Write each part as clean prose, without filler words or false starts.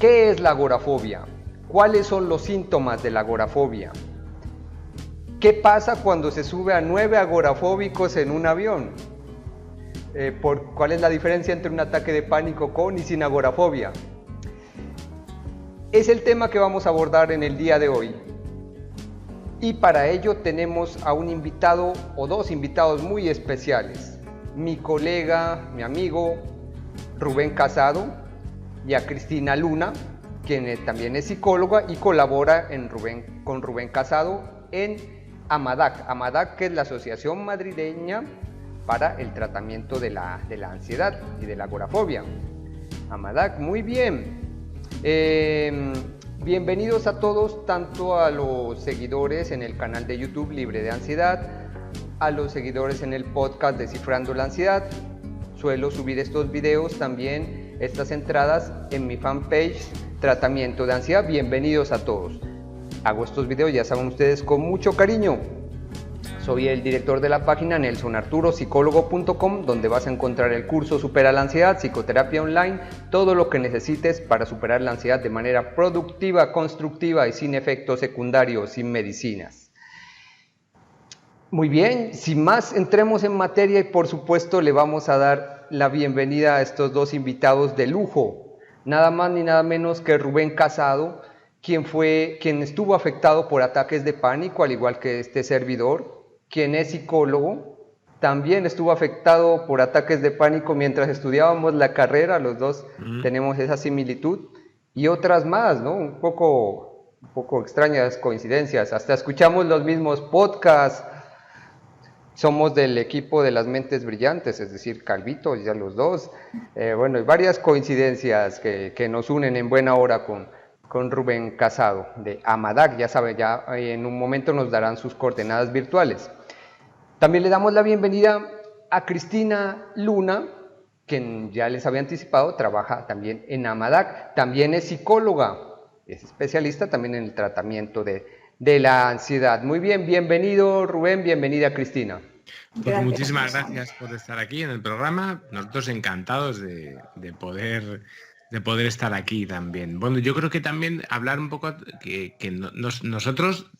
¿Qué es la agorafobia? ¿Cuáles son los síntomas de la agorafobia? ¿Qué pasa cuando se sube a 9 agorafóbicos en un avión? ¿Cuál es la diferencia entre un ataque de pánico con y sin agorafobia? Es el tema que vamos a abordar en el día de hoy. Y para ello tenemos a un invitado o dos invitados muy especiales. Mi colega, mi amigo Rubén Casado, y a Cristina Luna, quien también es psicóloga y colabora con Rubén Casado en AMADAC. AMADAC, que es la Asociación Madrileña para el Tratamiento de la Ansiedad y de la Agorafobia. AMADAC, muy bien. Bienvenidos a todos, tanto a los seguidores en el canal de YouTube Libre de Ansiedad, a los seguidores en el podcast Descifrando la Ansiedad. Suelo subir estos videos también, estas entradas en mi fanpage Tratamiento de Ansiedad. Bienvenidos a todos. Hago estos videos, ya saben ustedes, con mucho cariño. Soy el director de la página nelsonarturopsicólogo.com, donde vas a encontrar el curso Supera la Ansiedad, psicoterapia online, todo lo que necesites para superar la ansiedad de manera productiva, constructiva y sin efectos secundarios, sin medicinas. Muy bien, sin más, entremos en materia y por supuesto le vamos a dar la bienvenida a estos dos invitados de lujo, nada más ni nada menos que Rubén Casado, quien estuvo afectado por ataques de pánico, al igual que este servidor, quien es psicólogo, también estuvo afectado por ataques de pánico mientras estudiábamos la carrera, los dos tenemos esa similitud, y otras más, ¿no? Un poco extrañas coincidencias, hasta escuchamos los mismos podcasts. Somos del equipo de las mentes brillantes, es decir, Calvito, ya los dos. Bueno, hay varias coincidencias que nos unen en buena hora con Rubén Casado de AMADAC. Ya saben, ya en un momento nos darán sus coordenadas virtuales. También le damos la bienvenida a Cristina Luna, quien ya les había anticipado, trabaja también en AMADAC. También es psicóloga, es especialista también en el tratamiento de la ansiedad. Muy bien, bienvenido Rubén, bienvenida Cristina. Pues muchísimas gracias por estar aquí en el programa. Nosotros encantados de poder estar aquí también. Bueno, yo creo que también hablar un poco que nosotros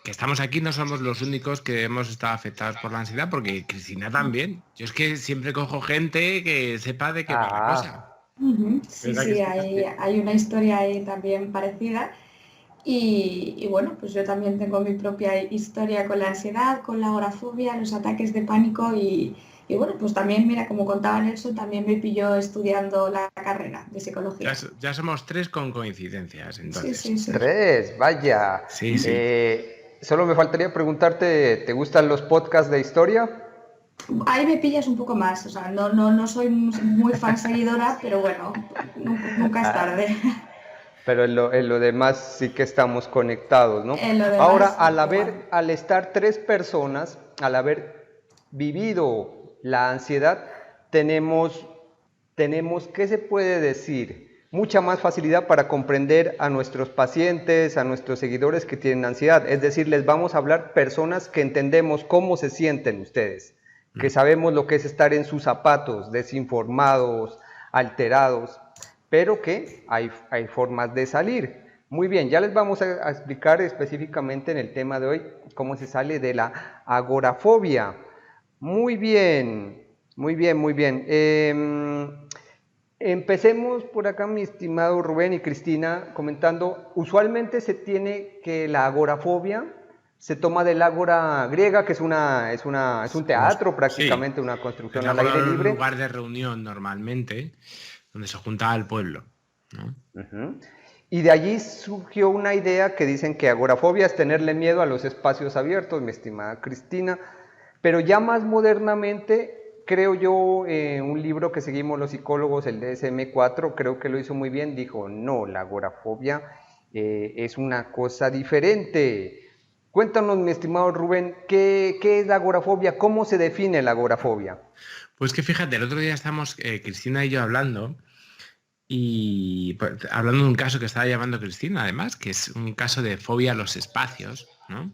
que estamos aquí no somos los únicos que hemos estado afectados por la ansiedad, porque Cristina también. Yo es que siempre cojo gente que sepa de qué va la cosa. Sí, hay una historia ahí también parecida. Y bueno, pues yo también tengo mi propia historia con la ansiedad, con la agorafobia, los ataques de pánico y bueno, pues también, mira, como contaba Nelson, también me pilló estudiando la carrera de psicología. Ya somos tres con coincidencias, entonces. Sí. Tres, vaya. Sí. Solo me faltaría preguntarte, ¿te gustan los podcasts de historia? Ahí me pillas un poco más, o sea, no soy muy fan seguidora, pero bueno, nunca es tarde. Pero en lo demás sí que estamos conectados, ¿no? Ahora, al estar tres personas, al haber vivido la ansiedad, tenemos, ¿qué se puede decir? Mucha más facilidad para comprender a nuestros pacientes, a nuestros seguidores que tienen ansiedad. Es decir, les vamos a hablar personas que entendemos cómo se sienten ustedes, que sabemos lo que es estar en sus zapatos, desinformados, alterados, pero que hay formas de salir. Muy bien, ya les vamos a explicar específicamente en el tema de hoy cómo se sale de la agorafobia. Muy bien. Empecemos por acá, mi estimado Rubén y Cristina, comentando, usualmente se tiene que la agorafobia se toma del ágora griega, que es un teatro prácticamente, una construcción al aire libre. Un lugar de reunión normalmente, donde se juntaba el pueblo, ¿no? Y de allí surgió una idea que dicen que agorafobia es tenerle miedo a los espacios abiertos, mi estimada Cristina, pero ya más modernamente, creo yo, un libro que seguimos los psicólogos, el DSM-4, creo que lo hizo muy bien, dijo, no, la agorafobia es una cosa diferente. Cuéntanos, mi estimado Rubén, ¿qué es la agorafobia? ¿Cómo se define la agorafobia? Pues que fíjate, el otro día estamos Cristina y yo hablando de un caso que estaba llamando Cristina, además, que es un caso de fobia a los espacios, ¿no?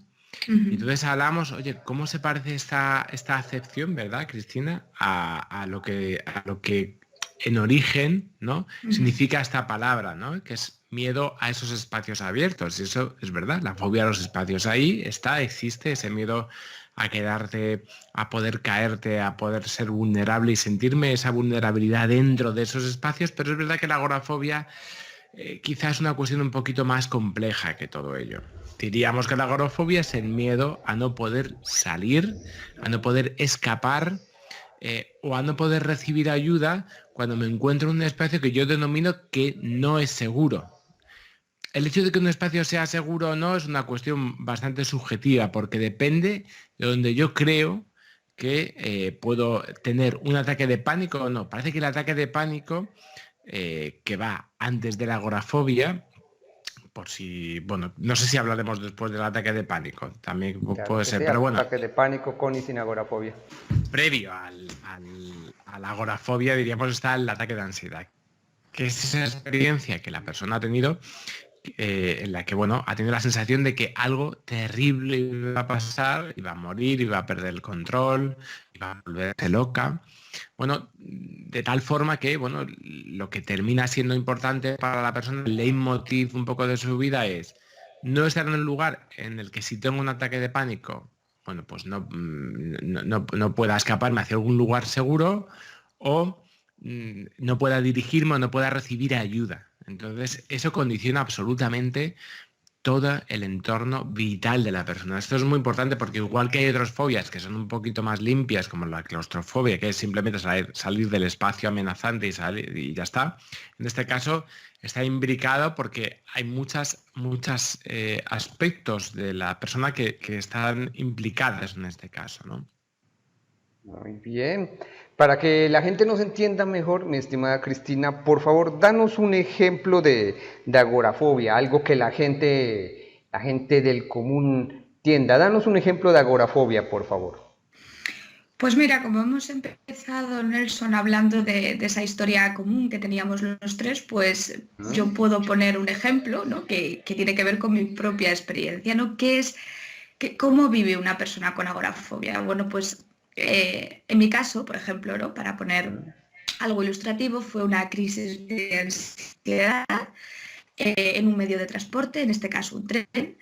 Y entonces hablamos, oye, ¿cómo se parece esta acepción, verdad, Cristina, a lo que en origen, ¿no? Significa esta palabra, ¿no? Que es miedo a esos espacios abiertos. Y eso es verdad, la fobia a los espacios. Ahí existe ese miedo a quedarte, a poder caerte, a poder ser vulnerable y sentirme esa vulnerabilidad dentro de esos espacios, pero es verdad que la agorafobia quizás es una cuestión un poquito más compleja que todo ello. Diríamos que la agorafobia es el miedo a no poder salir, a no poder escapar o a no poder recibir ayuda cuando me encuentro en un espacio que yo denomino que no es seguro. El hecho de que un espacio sea seguro o no es una cuestión bastante subjetiva porque depende de donde yo creo que puedo tener un ataque de pánico o no. Parece que el ataque de pánico que va antes de la agorafobia, por si, bueno, no sé si hablaremos después del ataque de pánico, también claro puede ser, sí, pero bueno. Ataque de pánico con y sin agorafobia. Previo a la agorafobia, diríamos, está el ataque de ansiedad, que es esa experiencia que la persona ha tenido en la que, bueno, ha tenido la sensación de que algo terrible iba a pasar, iba a morir, iba a perder el control, iba a volverse loca. Bueno, de tal forma que, bueno, lo que termina siendo importante para la persona, el leitmotiv un poco de su vida es no estar en un lugar en el que si tengo un ataque de pánico, bueno, pues no pueda escaparme hacia algún lugar seguro o no pueda dirigirme o no pueda recibir ayuda. Entonces, eso condiciona absolutamente todo el entorno vital de la persona. Esto es muy importante porque igual que hay otras fobias que son un poquito más limpias, como la claustrofobia, que es simplemente salir del espacio amenazante y ya está, en este caso está imbricado porque hay muchos aspectos de la persona que están implicadas en este caso, ¿no? Muy bien. Para que la gente nos entienda mejor, mi estimada Cristina, por favor, danos un ejemplo de agorafobia, algo que la gente del común tienda. Danos un ejemplo de agorafobia, por favor. Pues mira, como hemos empezado, Nelson, hablando de esa historia común que teníamos los tres, pues yo puedo poner un ejemplo, ¿no? que tiene que ver con mi propia experiencia, ¿no? ¿Cómo vive una persona con agorafobia? Bueno, pues en mi caso, por ejemplo, ¿no? Para poner algo ilustrativo, fue una crisis de ansiedad en un medio de transporte, en este caso un tren,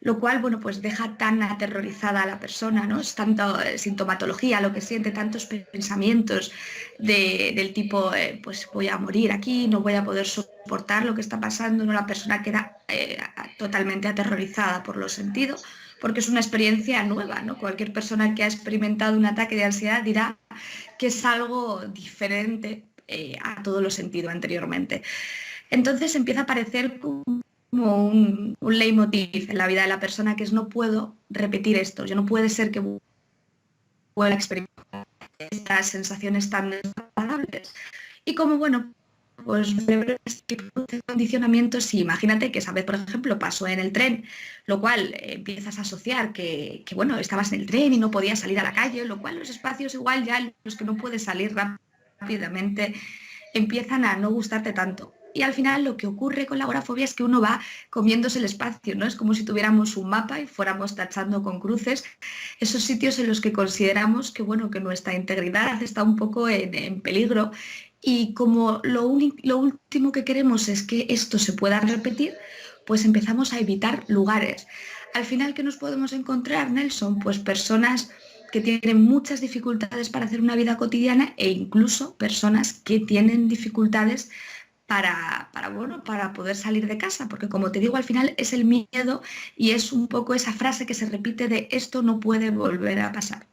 lo cual, bueno, pues deja tan aterrorizada a la persona, ¿no? Es tanta sintomatología lo que siente, tantos pensamientos del tipo, pues voy a morir aquí, no voy a poder soportar lo que está pasando, ¿no? La persona queda totalmente aterrorizada por los sentidos, porque es una experiencia nueva, ¿no? Cualquier persona que ha experimentado un ataque de ansiedad dirá que es algo diferente a todos los sentidos anteriormente. Entonces empieza a aparecer como un leitmotiv en la vida de la persona, que es no puedo repetir esto, yo no puede ser que vuelva a experimentar estas sensaciones tan desagradables. Y como, bueno, pues este tipo de condicionamientos, sí, imagínate que esa vez, por ejemplo, pasó en el tren, lo cual empiezas a asociar que, bueno, estabas en el tren y no podías salir a la calle, lo cual los espacios igual ya los que no puedes salir rápidamente empiezan a no gustarte tanto. Y al final lo que ocurre con la agorafobia es que uno va comiéndose el espacio, ¿no? Es como si tuviéramos un mapa y fuéramos tachando con cruces esos sitios en los que consideramos que, bueno, que nuestra integridad está un poco en peligro. Y como lo último que queremos es que esto se pueda repetir, pues empezamos a evitar lugares. Al final, ¿qué nos podemos encontrar, Nelson? Pues personas que tienen muchas dificultades para hacer una vida cotidiana e incluso personas que tienen dificultades para poder salir de casa, porque como te digo, al final es el miedo y es un poco esa frase que se repite de esto no puede volver a pasar.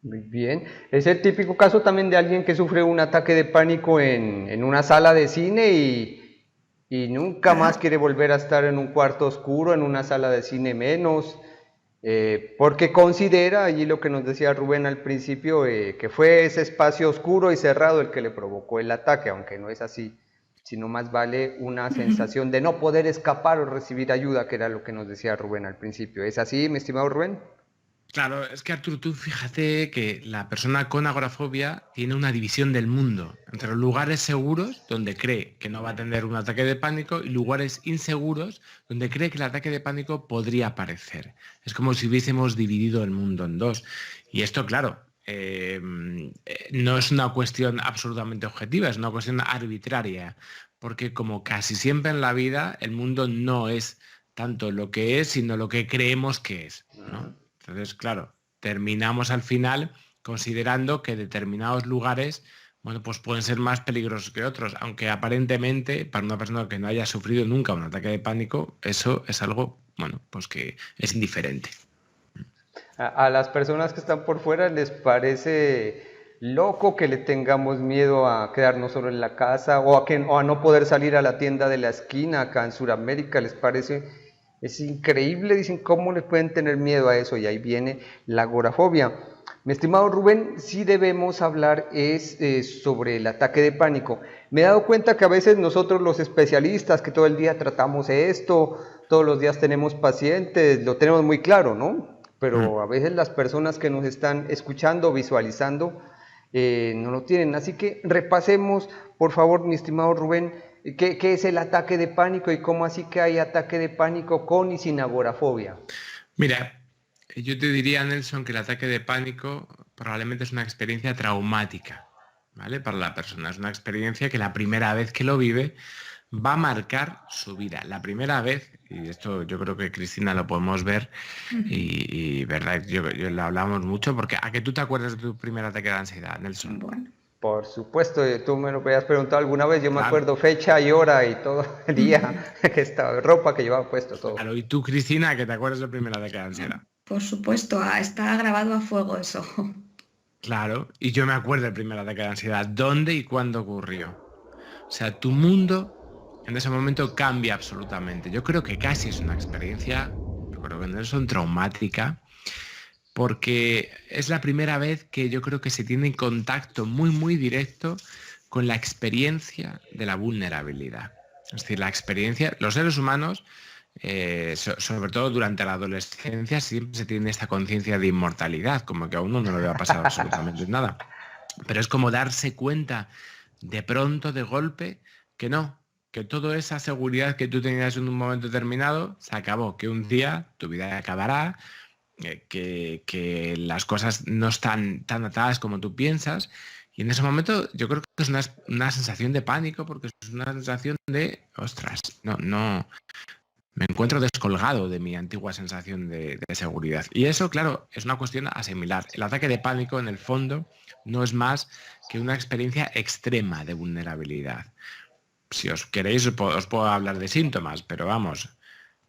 Muy bien. Es el típico caso también de alguien que sufre un ataque de pánico en una sala de cine y nunca más quiere volver a estar en un cuarto oscuro, en una sala de cine menos, porque considera, allí lo que nos decía Rubén al principio, que fue ese espacio oscuro y cerrado el que le provocó el ataque, aunque no es así, sino más vale una sensación de no poder escapar o recibir ayuda, que era lo que nos decía Rubén al principio. ¿Es así, mi estimado Rubén? Claro, es que Arturo, tú fíjate que la persona con agorafobia tiene una división del mundo entre los lugares seguros, donde cree que no va a tener un ataque de pánico, y lugares inseguros, donde cree que el ataque de pánico podría aparecer. Es como si hubiésemos dividido el mundo en dos. Y esto, claro, no es una cuestión absolutamente objetiva, es una cuestión arbitraria, porque como casi siempre en la vida, el mundo no es tanto lo que es, sino lo que creemos que es, ¿no? Entonces, claro, terminamos al final considerando que determinados lugares, bueno, pues pueden ser más peligrosos que otros, aunque aparentemente para una persona que no haya sufrido nunca un ataque de pánico, eso es algo, bueno, pues que es indiferente. A las personas que están por fuera les parece loco que le tengamos miedo a quedarnos solo en la casa o a no poder salir a la tienda de la esquina acá en Sudamérica, les parece, es increíble, dicen, ¿cómo les pueden tener miedo a eso? Y ahí viene la agorafobia. Mi estimado Rubén, sí debemos hablar sobre el ataque de pánico. Me he dado cuenta que a veces nosotros los especialistas que todo el día tratamos esto, todos los días tenemos pacientes, lo tenemos muy claro, ¿no? Pero a veces las personas que nos están escuchando, visualizando, no lo tienen. Así que repasemos, por favor, mi estimado Rubén, ¿qué es el ataque de pánico y cómo así que hay ataque de pánico con y sin agorafobia? Mira, yo te diría, Nelson, que el ataque de pánico probablemente es una experiencia traumática, ¿vale? Para la persona. Es una experiencia que la primera vez que lo vive va a marcar su vida. La primera vez, y esto yo creo que Cristina lo podemos ver, y verdad, yo lo hablamos mucho, porque ¿a que tú te acuerdas de tu primer ataque de ansiedad, Nelson? Bueno. Por supuesto, tú me lo habías preguntado alguna vez, yo me Claro. acuerdo fecha y hora y todo el día, que estaba, ropa que llevaba puesto, todo. Claro, y tú, Cristina, ¿que te acuerdas del primer ataque de ansiedad? Por supuesto, está grabado a fuego eso. Claro, y yo me acuerdo del primer ataque de ansiedad, dónde y cuándo ocurrió. O sea, tu mundo en ese momento cambia absolutamente. Yo creo que casi es una experiencia, yo creo que no es traumática, porque es la primera vez que yo creo que se tiene contacto muy, muy directo con la experiencia de la vulnerabilidad. Es decir, la experiencia, los seres humanos, sobre todo durante la adolescencia, siempre se tiene esta conciencia de inmortalidad, como que a uno no le va a pasar absolutamente nada. Pero es como darse cuenta de pronto, de golpe, que no, que toda esa seguridad que tú tenías en un momento determinado se acabó, que un día tu vida acabará, que las cosas no están tan atadas como tú piensas. Y en ese momento yo creo que es una sensación de pánico, porque es una sensación de, ostras, no, me encuentro descolgado de mi antigua sensación de seguridad. Y eso, claro, es una cuestión a asimilar. El ataque de pánico, en el fondo, no es más que una experiencia extrema de vulnerabilidad. Si os queréis, os puedo hablar de síntomas, pero vamos,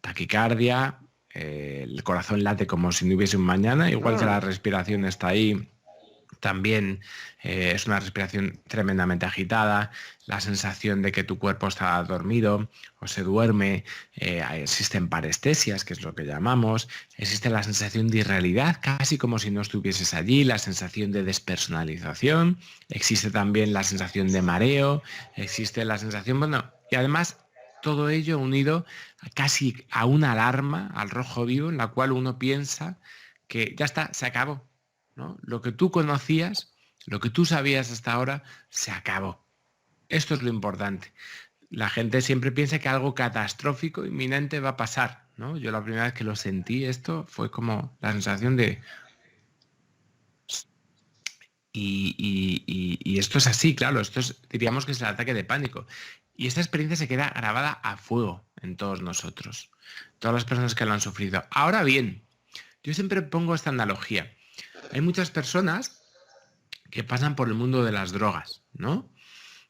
taquicardia, el corazón late como si no hubiese un mañana, igual que la respiración está ahí, también es una respiración tremendamente agitada, la sensación de que tu cuerpo está dormido o se duerme, existen parestesias, que es lo que llamamos, existe la sensación de irrealidad, casi como si no estuvieses allí, la sensación de despersonalización, existe también la sensación de mareo, existe la sensación, bueno, y además todo ello unido casi a una alarma, al rojo vivo, en la cual uno piensa que ya está, se acabó, ¿no? Lo que tú conocías, lo que tú sabías hasta ahora, se acabó. Esto es lo importante. La gente siempre piensa que algo catastrófico, inminente va a pasar, ¿no? Yo la primera vez que lo sentí esto fue como la sensación de... Y esto es así, claro, diríamos que es el ataque de pánico. Y esta experiencia se queda grabada a fuego en todos nosotros, todas las personas que lo han sufrido. Ahora bien, yo siempre pongo esta analogía. Hay muchas personas que pasan por el mundo de las drogas, ¿no?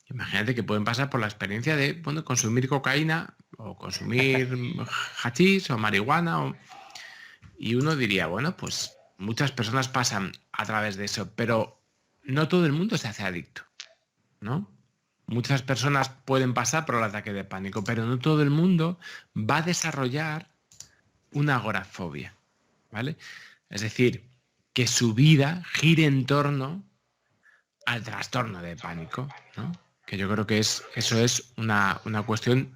Imagínate que pueden pasar por la experiencia de, bueno, consumir cocaína o consumir hachís o marihuana. Y uno diría, bueno, pues muchas personas pasan a través de eso, pero no todo el mundo se hace adicto, ¿no? Muchas personas pueden pasar por el ataque de pánico, pero no todo el mundo va a desarrollar una agorafobia, ¿vale? Es decir, que su vida gire en torno al trastorno de pánico, ¿no? Que yo creo que eso es una cuestión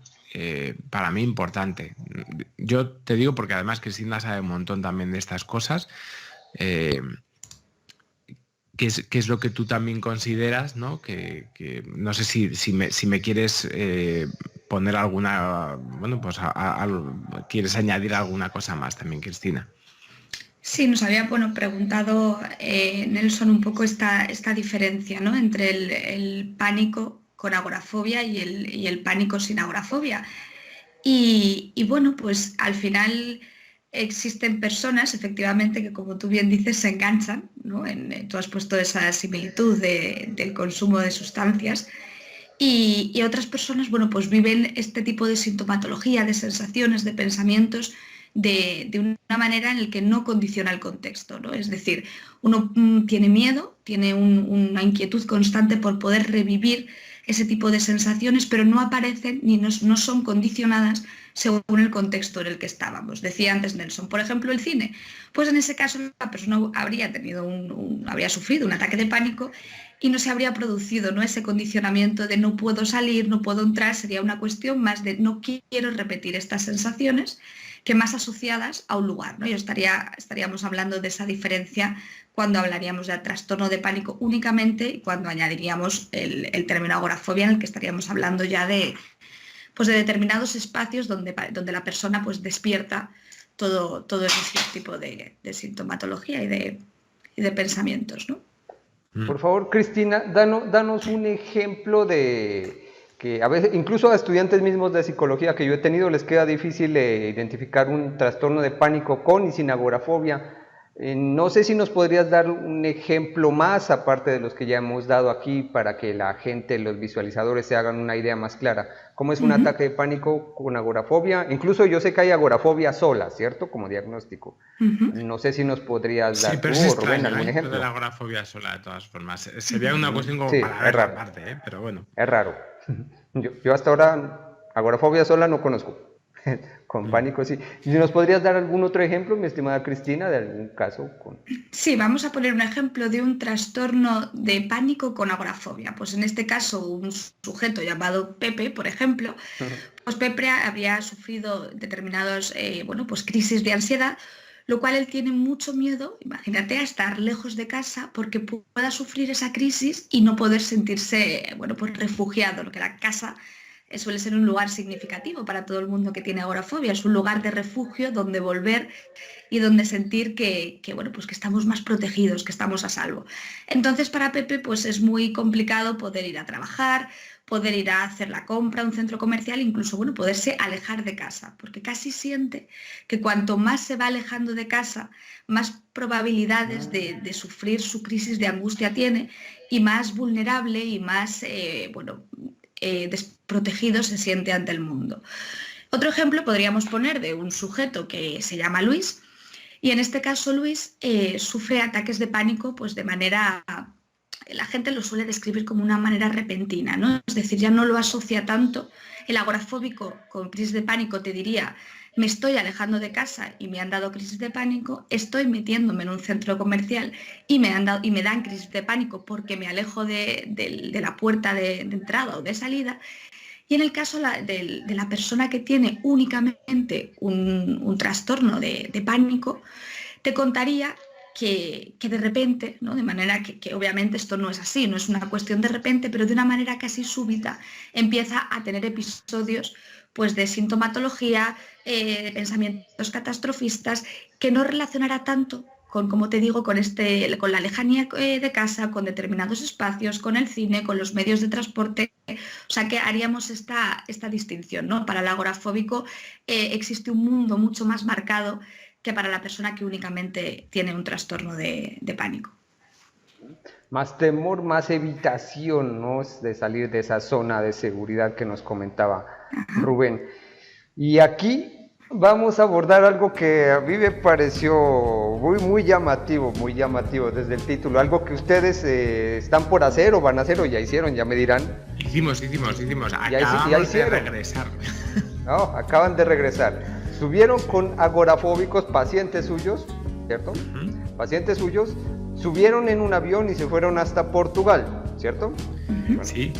para mí importante. Yo te digo, porque además Cristina sabe un montón también de estas cosas, ¿qué es lo que tú también consideras, ¿no? Que no sé si me quieres poner alguna, bueno, pues quieres añadir alguna cosa más también, Cristina. Sí, nos había preguntado Nelson un poco esta diferencia, ¿no?, entre el pánico con agorafobia y el pánico sin agorafobia. Y bueno, pues al final existen personas, efectivamente, que como tú bien dices, se enganchan, ¿no? Tú has puesto esa similitud del consumo de sustancias. Y otras personas, bueno, pues viven este tipo de sintomatología, de sensaciones, de pensamientos, de una manera en la que no condiciona el contexto, ¿no? Es decir, uno tiene miedo, tiene una inquietud constante por poder revivir ese tipo de sensaciones, pero no aparecen ni no son condicionadas según el contexto en el que estábamos. Decía antes Nelson, por ejemplo, el cine. Pues en ese caso la persona habría tenido habría sufrido un ataque de pánico y no se habría producido, ¿no?, ese condicionamiento de no puedo salir, no puedo entrar. Sería una cuestión más de no quiero repetir estas sensaciones, que más asociadas a un lugar, ¿no? Estaríamos hablando de esa diferencia cuando hablaríamos de trastorno de pánico únicamente y cuando añadiríamos el término agorafobia, en el que estaríamos hablando ya de determinados espacios donde la persona pues despierta todo ese tipo de sintomatología y de pensamientos, ¿no? Por favor, Cristina, danos un ejemplo de que a veces, incluso a estudiantes mismos de psicología que yo he tenido, les queda difícil identificar un trastorno de pánico con y sin agorafobia. No sé si nos podrías dar un ejemplo más, aparte de los que ya hemos dado aquí, para que la gente, los visualizadores, se hagan una idea más clara. ¿Cómo es un ataque de pánico con agorafobia? Incluso yo sé que hay agorafobia sola, ¿cierto? Como diagnóstico. No sé si nos podrías dar, pero tú, Rubén, algún ejemplo. De la agorafobia sola, de todas formas. Sería una cuestión como para ver la parte, pero bueno. Es raro. Yo hasta ahora agorafobia sola no conozco. Con pánico sí. ¿Nos podrías dar algún otro ejemplo, mi estimada Cristina, de algún caso? Sí, vamos a poner un ejemplo de un trastorno de pánico con agorafobia. Pues en este caso, un sujeto llamado Pepe, por ejemplo, pues Pepe habría sufrido determinados crisis de ansiedad, lo cual él tiene mucho miedo, imagínate, a estar lejos de casa porque pueda sufrir esa crisis y no poder sentirse refugiado, lo que la casa suele ser un lugar significativo para todo el mundo que tiene agorafobia. Es un lugar de refugio donde volver y donde sentir que estamos más protegidos, que estamos a salvo. Entonces para Pepe pues es muy complicado poder ir a trabajar, poder ir a hacer la compra a un centro comercial, incluso poderse alejar de casa, porque casi siente que cuanto más se va alejando de casa, más probabilidades de sufrir su crisis de angustia tiene y más vulnerable y más desprotegido se siente ante el mundo. Otro ejemplo podríamos poner de un sujeto que se llama Luis, y en este caso Luis sufre ataques de pánico pues de manera, la gente lo suele describir como una manera repentina, ¿no? Es decir, ya no lo asocia tanto. El agorafóbico con crisis de pánico te diría: me estoy alejando de casa y me han dado crisis de pánico, estoy metiéndome en un centro comercial y me dan crisis de pánico porque me alejo de la puerta de entrada o de salida. Y en el caso de la persona que tiene únicamente un trastorno de pánico, te contaría que de repente, ¿no?, de manera que obviamente esto no es así, no es una cuestión de repente, pero de una manera casi súbita empieza a tener episodios pues de sintomatología, de pensamientos catastrofistas, que no relacionará tanto con, como te digo, con la lejanía de casa, con determinados espacios, con el cine, con los medios de transporte. O sea que haríamos esta distinción, ¿no? Para el agorafóbico existe un mundo mucho más marcado que para la persona que únicamente tiene un trastorno de pánico. Más temor, más evitación, ¿no?, de salir de esa zona de seguridad que nos comentaba Rubén. Y aquí vamos a abordar algo que a mí me pareció muy llamativo desde el título, algo que ustedes están por hacer o van a hacer o ya hicieron, ya me dirán. Hicimos. Acabamos de regresar. No, acaban de regresar. Subieron con agorafóbicos pacientes suyos, ¿cierto? Pacientes suyos, subieron en un avión y se fueron hasta Portugal, ¿cierto? Bueno, sí.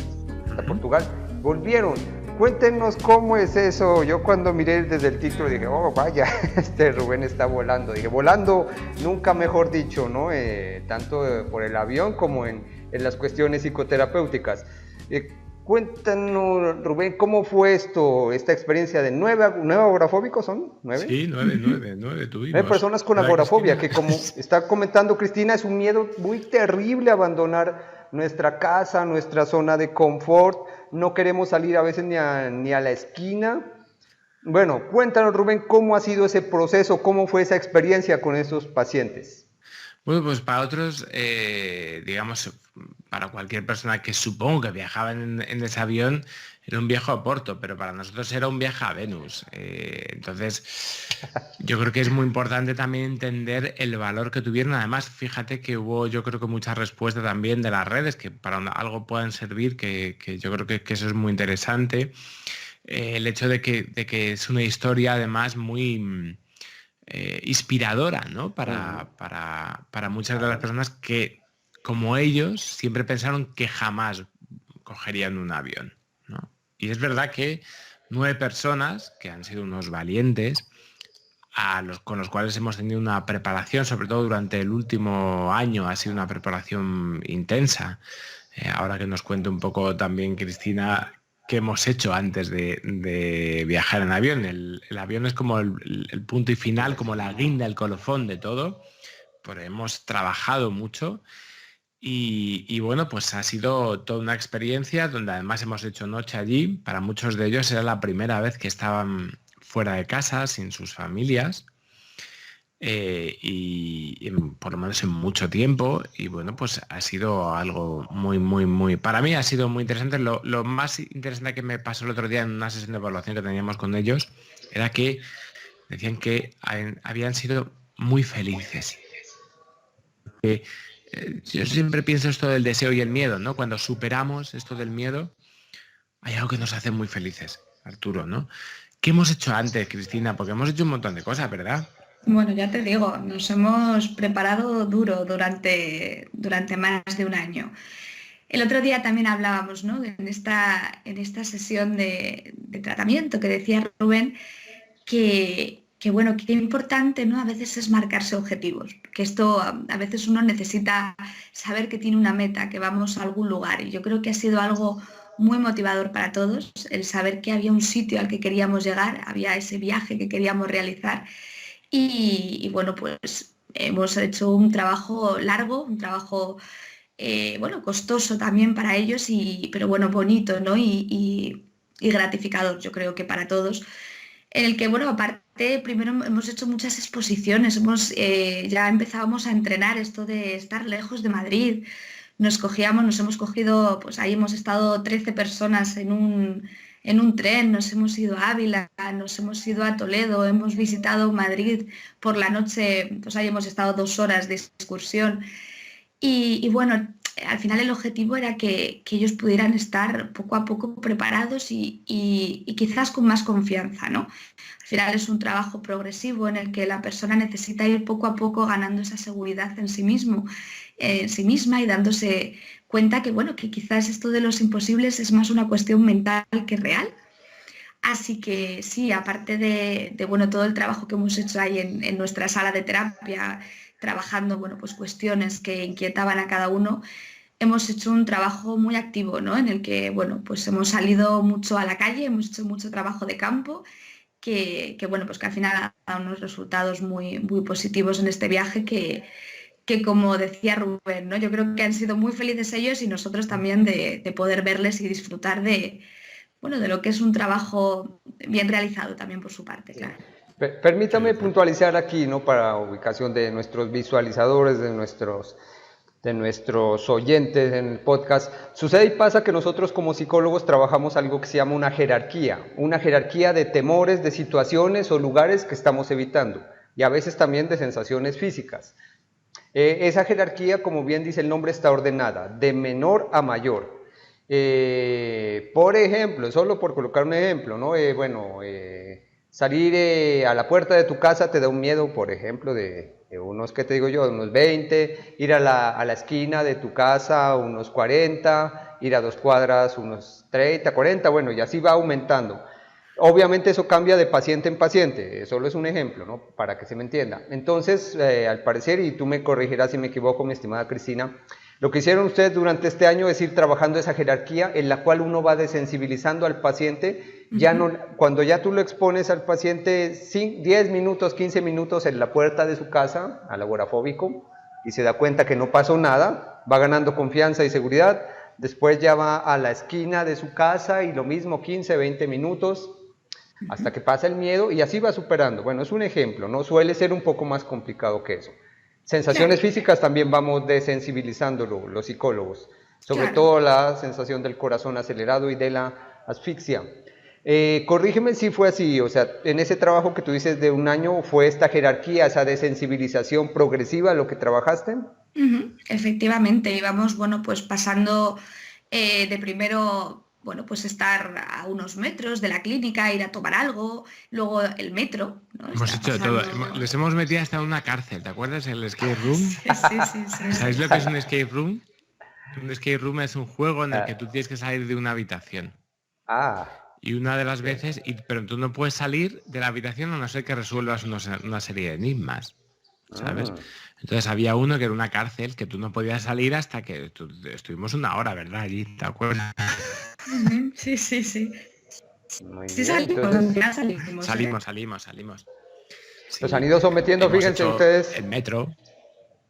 Hasta Portugal. Volvieron. Cuéntenos cómo es eso. Yo cuando miré desde el título dije, oh vaya, Rubén está volando. Dije, volando, nunca mejor dicho, ¿no? Tanto por el avión como en las cuestiones psicoterapéuticas. Cuéntanos, Rubén, ¿cómo fue esta experiencia de nueve agorafóbicos? ¿Son 9? Sí, 9 tuvimos. 9 personas con agorafobia, que como está comentando Cristina, es un miedo muy terrible abandonar nuestra casa, nuestra zona de confort. No queremos salir a veces ni a la esquina. Bueno, cuéntanos, Rubén, ¿cómo ha sido ese proceso? ¿Cómo fue esa experiencia con esos pacientes? Bueno, pues para otros, digamos, para cualquier persona que supongo que viajaba en ese avión, era un viaje a Porto, pero para nosotros era un viaje a Venus. Entonces, yo creo que es muy importante también entender el valor que tuvieron. Además, fíjate que hubo, yo creo que mucha respuesta también de las redes, que para algo puedan servir, que yo creo que eso es muy interesante. El hecho de que es una historia además muy inspiradora, ¿no? Para muchas de las personas que, como ellos, siempre pensaron que jamás cogerían un avión, ¿no? Y es verdad que 9 personas, que han sido unos valientes, con los cuales hemos tenido una preparación, sobre todo durante el último año, ha sido una preparación intensa. Ahora que nos cuente un poco también Cristina que hemos hecho antes de viajar en avión. El avión es como el punto y final, como la guinda, el colofón de todo, pero hemos trabajado mucho y bueno, pues ha sido toda una experiencia donde además hemos hecho noche allí. Para muchos de ellos era la primera vez que estaban fuera de casa, sin sus familias. Por lo menos en mucho tiempo, y bueno, pues ha sido algo muy, para mí ha sido muy interesante. Lo más interesante que me pasó el otro día en una sesión de evaluación que teníamos con ellos era que decían que habían sido muy felices. Yo siempre pienso esto del deseo y el miedo, ¿no? Cuando superamos esto del miedo, hay algo que nos hace muy felices, Arturo, ¿no? ¿Qué hemos hecho antes, Cristina? Porque hemos hecho un montón de cosas, ¿verdad? Bueno, ya te digo, nos hemos preparado duro durante más de un año. El otro día también hablábamos, ¿no? En esta sesión de tratamiento que decía Rubén, que bueno, que importante, ¿no? A veces es marcarse objetivos, que esto a veces uno necesita saber que tiene una meta, que vamos a algún lugar, y yo creo que ha sido algo muy motivador para todos, el saber que había un sitio al que queríamos llegar, había ese viaje que queríamos realizar. Y bueno, pues hemos hecho un trabajo largo, un trabajo bueno, costoso también para ellos, pero bueno, bonito, ¿no? Y gratificador, yo creo que para todos. En el que, bueno, aparte, primero hemos hecho muchas exposiciones, ya empezábamos a entrenar esto de estar lejos de Madrid. Nos hemos cogido, pues ahí hemos estado 13 personas en un tren, nos hemos ido a Ávila, nos hemos ido a Toledo, hemos visitado Madrid por la noche, pues ahí hemos estado 2 horas de excursión. Y bueno, al final el objetivo era que ellos pudieran estar poco a poco preparados y quizás con más confianza, ¿no? Al final es un trabajo progresivo en el que la persona necesita ir poco a poco ganando esa seguridad en sí mismo, en sí misma, y dándose cuenta que, bueno, que quizás esto de los imposibles es más una cuestión mental que real. Así que sí, aparte de bueno, todo el trabajo que hemos hecho ahí en nuestra sala de terapia, trabajando, bueno, pues cuestiones que inquietaban a cada uno, hemos hecho un trabajo muy activo, ¿no? En el que, bueno, pues hemos salido mucho a la calle, hemos hecho mucho trabajo de campo, bueno, pues que al final ha dado unos resultados muy positivos en este viaje que como decía Rubén, ¿no? Yo creo que han sido muy felices ellos y nosotros también de poder verles y disfrutar bueno, de lo que es un trabajo bien realizado también por su parte, claro. Permítame puntualizar aquí, ¿no? Para ubicación de nuestros visualizadores, de nuestros oyentes en el podcast. Sucede y pasa que nosotros como psicólogos trabajamos algo que se llama una jerarquía de temores, de situaciones o lugares que estamos evitando, y a veces también de sensaciones físicas. Esa jerarquía, como bien dice el nombre, está ordenada, de menor a mayor. Por ejemplo, solo por colocar un ejemplo, ¿no? Salir a la puerta de tu casa te da un miedo, por ejemplo, de unos, ¿qué te digo yo? De unos 20, ir a la esquina de tu casa unos 40, ir a 2 cuadras unos 30, 40, bueno, y así va aumentando. Obviamente eso cambia de paciente en paciente, solo es un ejemplo, ¿no? Para que se me entienda. Entonces, al parecer, y tú me corregirás si me equivoco, mi estimada Cristina, Lo que hicieron ustedes durante este año es ir trabajando esa jerarquía en la cual uno va desensibilizando al paciente. Ya no, cuando ya tú lo expones al paciente 10 minutos, 15 minutos en la puerta de su casa, al agorafóbico, y se da cuenta que no pasó nada, va ganando confianza y seguridad, después ya va a la esquina de su casa y lo mismo 15, 20 minutos, hasta que pasa el miedo y así va superando. Bueno, es un ejemplo, ¿no? Suele ser un poco más complicado que eso. Sensaciones físicas también vamos desensibilizándolo los psicólogos, sobre todo la sensación del corazón acelerado y de la asfixia. Corrígeme si fue así, o sea, en ese trabajo que tú dices de un año, ¿fue esta jerarquía, esa desensibilización progresiva lo que trabajaste? Efectivamente, íbamos, bueno, pues pasando de primero, bueno, pues estar a unos metros de la clínica, ir a tomar algo, luego el metro, ¿no? Hemos hecho todo, les hemos metido hasta en una cárcel, ¿te acuerdas? El escape room. Sí. ¿Sabéis lo que es un escape room? Un escape room es un juego en el que tú tienes que salir de una habitación. Y una de las veces, pero tú no puedes salir de la habitación a no ser que resuelvas una serie de enigmas, ¿sabes? Entonces había uno que era una cárcel que tú no podías salir hasta que estuvimos una hora, ¿verdad? Allí, ¿te acuerdas? Sí. Muy Sí, bien. Salimos. Sí, los han ido sometiendo, fíjense ustedes. El metro.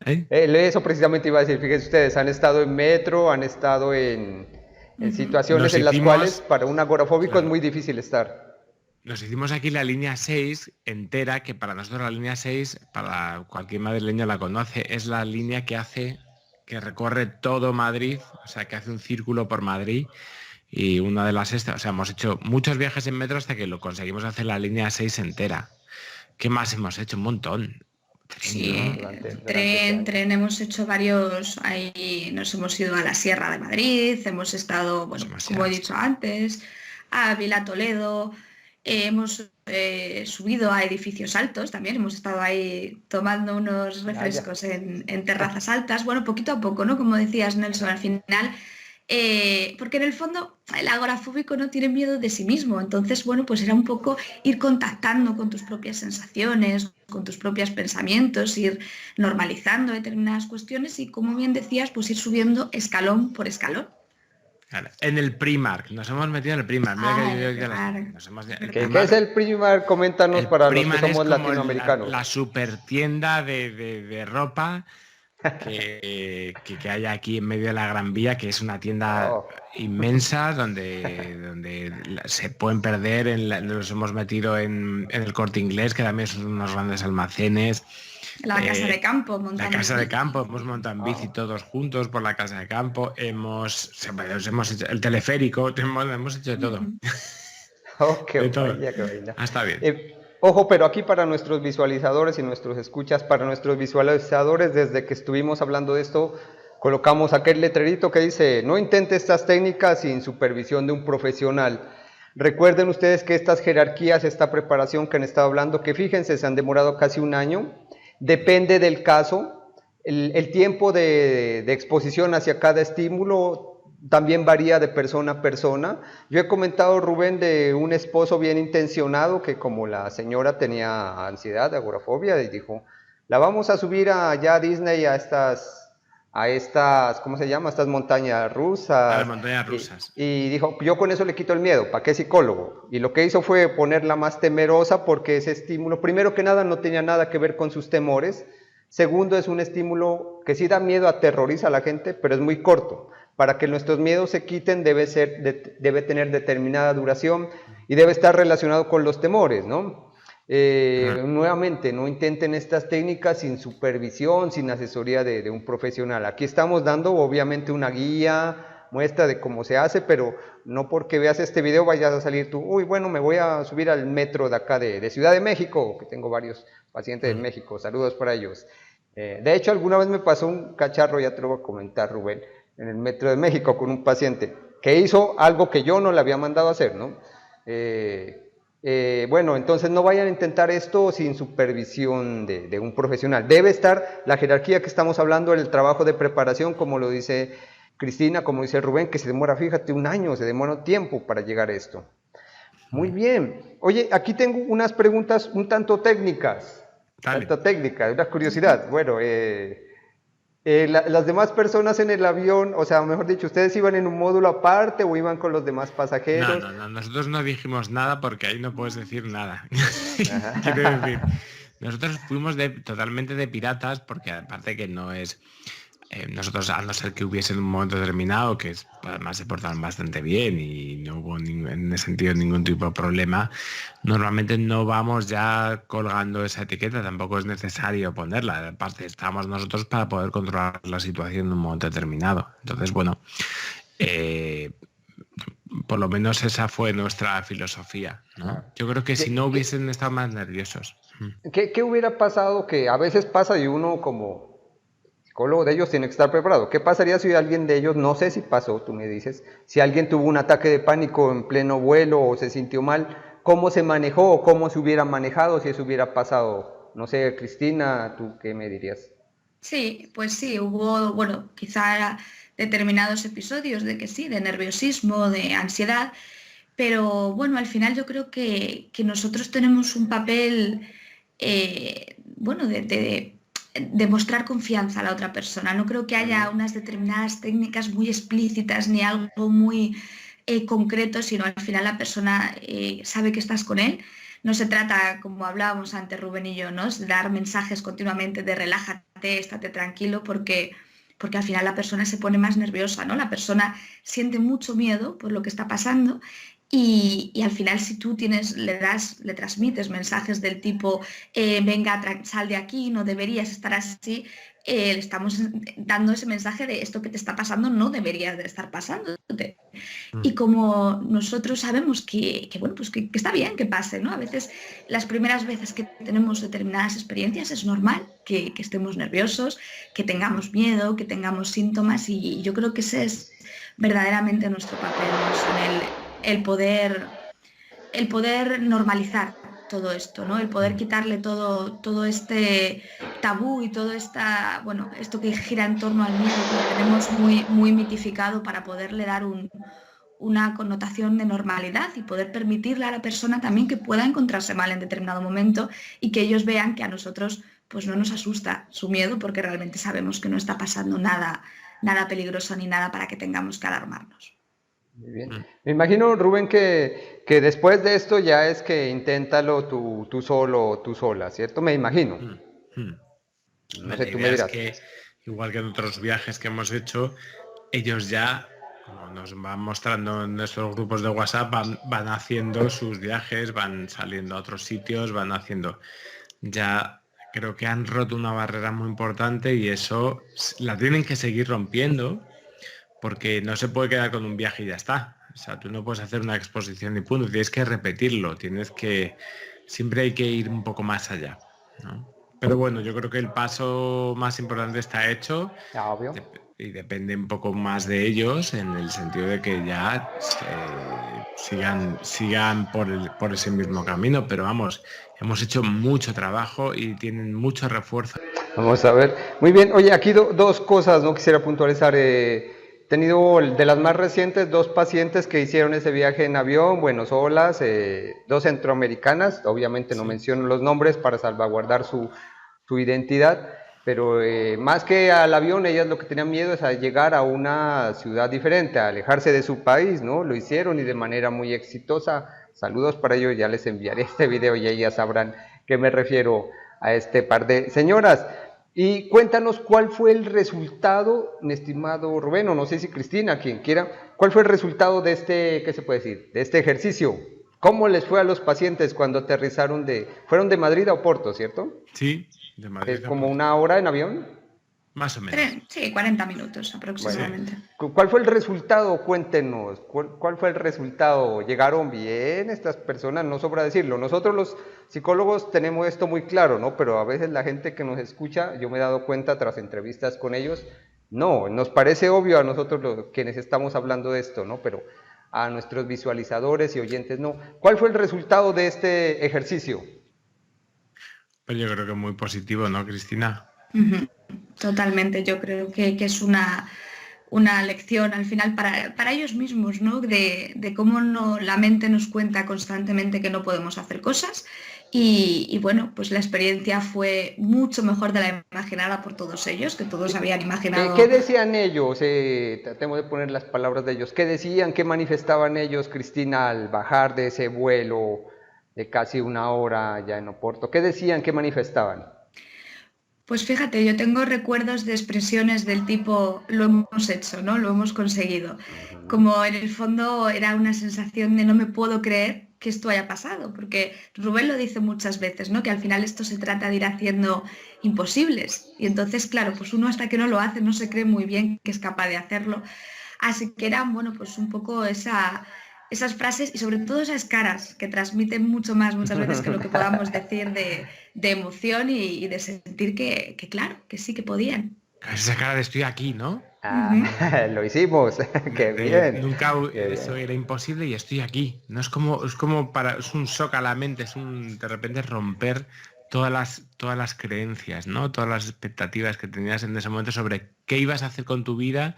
Eso precisamente iba a decir, fíjense ustedes, han estado en metro, han estado en situaciones en las cuales para un agorafóbico es muy difícil estar. Nos hicimos aquí la línea 6 entera, que para nosotros la línea 6, para cualquier madrileño la conoce, es la línea que recorre todo Madrid, o sea, que hace un círculo por Madrid. Y una de las o sea, hemos hecho muchos viajes en metro hasta que lo conseguimos hacer la línea 6 entera. ¿Qué más hemos hecho? Un montón. Sí, tren, hemos hecho varios, ahí nos hemos ido a la Sierra de Madrid, hemos estado, bueno, como he dicho antes, a Vila Toledo, hemos subido a edificios altos también, hemos estado ahí tomando unos refrescos en terrazas altas, bueno, poquito a poco, ¿no? Como decías, Nelson, al final, porque en el fondo el agorafóbico no tiene miedo de sí mismo, entonces, bueno, pues era un poco ir contactando con tus propias sensaciones, con tus propios pensamientos, ir normalizando determinadas cuestiones y, como bien decías, pues ir subiendo escalón por escalón. Claro. En el Primark, nos hemos metido en el Primark. ¿Qué es el Primark? Coméntanos para los que somos latinoamericanos. La super tienda de ropa que hay aquí en medio de la Gran Vía, que es una tienda inmensa donde se pueden perder. Nos hemos metido en el Corte Inglés, que también son unos grandes almacenes. La casa de campo, la casa de campo, hemos montado en bici todos juntos por la casa de campo, hemos hecho el teleférico, hemos hecho de todo. Qué todo. Vaya. Está bien. Ojo, pero aquí para nuestros visualizadores y nuestros escuchas, para nuestros visualizadores, desde que estuvimos hablando de esto, colocamos aquel letrerito que dice: no intente estas técnicas sin supervisión de un profesional. Recuerden ustedes que estas jerarquías, esta preparación que han estado hablando, que fíjense, se han demorado casi un año. Depende del caso, el tiempo de exposición hacia cada estímulo también varía de persona a persona. Yo he comentado, Rubén, de un esposo bien intencionado que, como la señora tenía ansiedad, agorafobia, y dijo: la vamos a subir allá a Disney a estas, ¿cómo se llama? Estas montañas rusas. A las montañas rusas. Y dijo: yo con eso le quito el miedo, ¿para qué psicólogo? Y lo que hizo fue ponerla más temerosa, porque ese estímulo, primero que nada, no tenía nada que ver con sus temores. Segundo, es un estímulo que sí da miedo, aterroriza a la gente, pero es muy corto. Para que nuestros miedos se quiten debe tener determinada duración y debe estar relacionado con los temores, ¿no? Nuevamente, no intenten estas técnicas sin supervisión, sin asesoría de un profesional. Aquí estamos dando obviamente una guía, muestra de cómo se hace, pero no porque veas este video vayas a salir tú: uy, bueno, me voy a subir al metro de acá de Ciudad de México, que tengo varios pacientes en México, saludos para ellos. De hecho, alguna vez me pasó un cacharro, ya te lo voy a comentar, Rubén, en el metro de México con un paciente que hizo algo que yo no le había mandado a hacer, ¿no? Bueno, entonces no vayan a intentar esto sin supervisión de un profesional. Debe estar la jerarquía que estamos hablando, el trabajo de preparación, como lo dice Cristina, como dice Rubén, que se demora, fíjate, un año, se demora tiempo para llegar a esto. Muy bien. Oye, aquí tengo unas preguntas un tanto técnicas. Una curiosidad. Bueno, Las demás personas en el avión, o sea, mejor dicho, ¿ustedes iban en un módulo aparte o iban con los demás pasajeros? No, nosotros no dijimos nada porque ahí no puedes decir nada. Ajá. Quiero decir, nosotros fuimos totalmente de piratas porque aparte que no es... nosotros, a no ser que hubiese en un momento determinado, que además se portaban bastante bien y no hubo en ese sentido ningún tipo de problema, normalmente no vamos ya colgando esa etiqueta, tampoco es necesario ponerla. Aparte, estamos nosotros para poder controlar la situación en un momento determinado. Entonces, bueno, por lo menos esa fue nuestra filosofía, ¿no? Yo creo que si no hubiesen estado más nerviosos. ¿Qué hubiera pasado? Que a veces pasa y uno como psicólogo de ellos tiene que estar preparado. ¿Qué pasaría si alguien de ellos, no sé si pasó, tú me dices, si alguien tuvo un ataque de pánico en pleno vuelo o se sintió mal, cómo se manejó o cómo se hubiera manejado si eso hubiera pasado? No sé, Cristina, ¿tú qué me dirías? Sí, pues sí, hubo, bueno, quizá determinados episodios de que sí, de nerviosismo, de ansiedad, pero bueno, al final yo creo que nosotros tenemos un papel, bueno, de mostrar confianza a la otra persona. No creo que haya unas determinadas técnicas muy explícitas ni algo muy concreto, sino al final la persona sabe que estás con él. No se trata, como hablábamos antes Rubén y yo, ¿no? Es dar mensajes continuamente de relájate, estate tranquilo, porque al final la persona se pone más nerviosa, ¿no? La persona siente mucho miedo por lo que está pasando y al final si tú le transmites mensajes del tipo venga, sal de aquí, no deberías estar así, le estamos dando ese mensaje de esto que te está pasando no debería de estar pasándote. Y como nosotros sabemos bueno, pues que está bien que pase, ¿no? A veces las primeras veces que tenemos determinadas experiencias es normal que estemos nerviosos, que tengamos miedo, que tengamos síntomas y yo creo que ese es verdaderamente nuestro papel, ¿no? Son el poder normalizar todo esto, ¿no? El poder quitarle todo este tabú y todo bueno, esto que gira en torno al miedo, que lo tenemos muy, muy mitificado para poderle dar una connotación de normalidad y poder permitirle a la persona también que pueda encontrarse mal en determinado momento y que ellos vean que a nosotros pues no nos asusta su miedo porque realmente sabemos que no está pasando nada, nada peligroso ni nada para que tengamos que alarmarnos. Muy bien. Me imagino, Rubén, que después de esto ya es que inténtalo tú solo, tú sola, ¿cierto? Me imagino. No sé, La tú me idea es dirás. que, igual que en otros viajes que hemos hecho, ellos ya, como nos van mostrando en nuestros grupos de WhatsApp, van haciendo sus viajes, van saliendo a otros sitios, van haciendo... Ya creo que han roto una barrera muy importante y eso la tienen que seguir rompiendo porque no se puede quedar con un viaje y ya está. O sea, tú no puedes hacer una exposición y punto, tienes que repetirlo, siempre hay que ir un poco más allá, ¿no? Pero bueno, yo creo que el paso más importante está hecho Obvio. y depende un poco más de ellos en el sentido de que ya sigan por ese mismo camino, pero vamos, hemos hecho mucho trabajo y tienen mucho refuerzo. Vamos a ver. Muy bien. Oye, aquí dos cosas, ¿no? Quisiera puntualizar. He tenido de las más recientes dos pacientes que hicieron ese viaje en avión, bueno, solas, dos centroamericanas, obviamente no menciono los nombres para salvaguardar su identidad, pero más que al avión, ellas lo que tenían miedo es a llegar a una ciudad diferente, a alejarse de su país, ¿no? Lo hicieron y de manera muy exitosa. Saludos para ellos, ya les enviaré este video y ellas sabrán que me refiero a este par de señoras. Y cuéntanos cuál fue el resultado, mi estimado Rubén, o no sé si Cristina, quien quiera, cuál fue el resultado de este, ¿qué se puede decir? De este ejercicio. ¿Cómo les fue a los pacientes cuando aterrizaron fueron de Madrid a Oporto, ¿cierto? Sí, de Madrid. ¿Es como una hora en avión? Más o menos. Sí, 40 minutos aproximadamente. Bueno, ¿cuál fue el resultado? Cuéntenos, ¿cuál fue el resultado? ¿Llegaron bien estas personas? No sobra decirlo. Nosotros los psicólogos tenemos esto muy claro, ¿no? Pero a veces la gente que nos escucha, yo me he dado cuenta tras entrevistas con ellos, no, nos parece obvio a nosotros quienes estamos hablando de esto, ¿no? Pero a nuestros visualizadores y oyentes no. ¿Cuál fue el resultado de este ejercicio? Pues yo creo que muy positivo, ¿no, Cristina? Totalmente, yo creo que es una lección al final para ellos mismos, ¿no? De cómo la mente nos cuenta constantemente que no podemos hacer cosas Y bueno, pues la experiencia fue mucho mejor de la imaginada por todos ellos, que todos habían imaginado. ¿Qué decían ellos? Tratemos de poner las palabras de ellos. ¿Qué decían, qué manifestaban ellos, Cristina, al bajar de ese vuelo de casi 1 hora ya en Oporto? ¿Qué decían, qué manifestaban? Pues fíjate, yo tengo recuerdos de expresiones del tipo lo hemos hecho, ¿no? Lo hemos conseguido. Ujú. Como en el fondo era una sensación de no me puedo creer que esto haya pasado, porque Rubén lo dice muchas veces, ¿no? Que al final esto se trata de ir haciendo imposibles. Y entonces, claro, pues uno hasta que no lo hace no se cree muy bien que es capaz de hacerlo. Así que eran, bueno, pues un poco esas frases y sobre todo esas caras que transmiten mucho más muchas veces que lo que podamos decir de emoción y de sentir que claro, que sí que podían. Esa cara de estoy aquí, ¿no? Ujú. Lo hicimos, qué bien, Nunca qué eso bien. era imposible y estoy aquí. No es un shock a la mente, es un de repente romper todas las creencias, ¿no? Todas las expectativas que tenías en ese momento sobre qué ibas a hacer con tu vida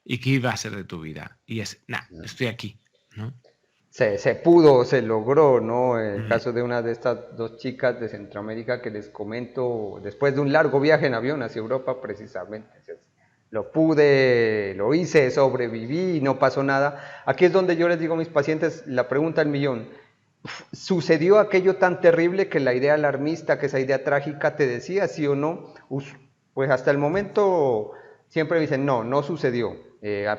y qué iba a ser de tu vida. Y es, estoy aquí, ¿no? Se pudo, se logró, ¿no? El Mm. caso de una de estas dos chicas de Centroamérica que les comento, después de un largo viaje en avión hacia Europa, precisamente. Lo pude, lo hice, sobreviví y no pasó nada. Aquí es donde yo les digo a mis pacientes la pregunta del millón. ¿Sucedió aquello tan terrible que la idea alarmista, que esa idea trágica te decía, sí o no? Pues hasta el momento siempre me dicen, no, no sucedió.